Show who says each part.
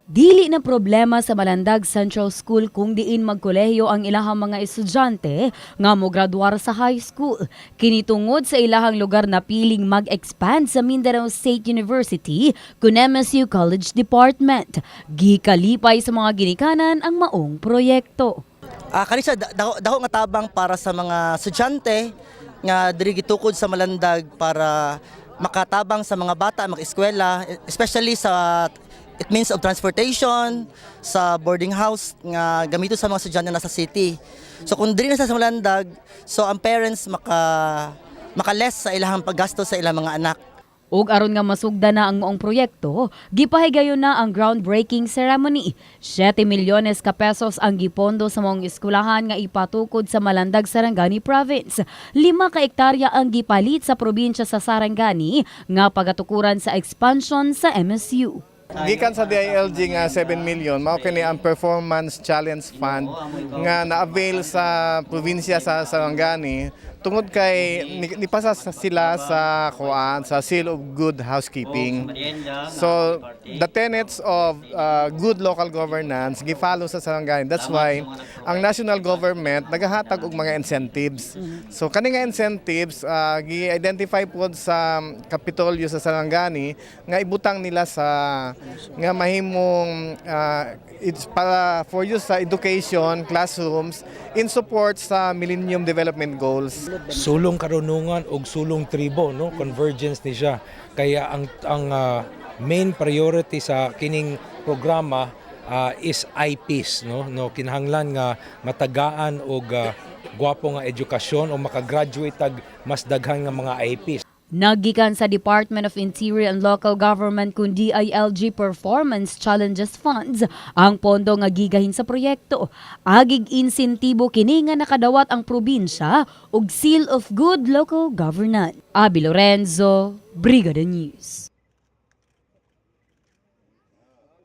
Speaker 1: Dili na problema sa Malandag Central School kung diin magkolehiyo ang ilahang mga estudyante nga mograduar sa high school. Kinitungod sa ilahang lugar na piling mag-expand sa Mindanao State University kun MSU College Department. Gikalipay sa mga ginikanan ang maong proyekto.
Speaker 2: Kanisa dako nga tabang para sa mga estudyante nga diri gitukod sa Malandag para makatabang sa mga bata mag-eskwela, especially sa it means of transportation, sa boarding house nga gamito sa mga estudyante nasa city. So kung diri na sa Malandag, so ang parents makaless sa ilahang paggasto sa ilang mga anak.
Speaker 1: Ug aron nga masugda na ang moong proyekto, gipahigayon na ang groundbreaking ceremony. 7 milyones ka pesos ang gipondo sa moong eskulahan nga ipatukod sa Malandag, Sarangani Province. 5 ka hektarya ang gipalit sa probinsya sa Sarangani nga pagatukuran sa expansion sa MSU.
Speaker 3: Gikan sa DILG nga 7 million, mao kini ang Performance Challenge Fund nga na-avail sa probinsya sa Sarangani tungod kay nipasa sila sa Seal of Good Housekeeping. So the tenets of good local governance gifollow sa Sarangani. That's why ang national government nagahatag og mga incentives. So kani nga incentives gi-identify pod sa Kapitolyo sa Sarangani nga ibutang nila sa nga mahimong it's para for use sa education, classrooms in support sa Millennium Development Goals.
Speaker 4: Sulong karunungan ug sulong tribo, no, convergence ni siya. Kaya ang main priority sa kining programa is IPs, no kinahanglan nga matagaan og gwapo nga edukasyon o makagraduate tag mas daghan nga mga IPs.
Speaker 1: Naggikan sa Department of Interior and Local Government kung DILG Performance Challenges Funds ang pondo nga gigahin sa proyekto. Agig insentibo kini nga nakadawat ang probinsya og Seal of Good Local Governance. Abi Lorenzo, Brigada News.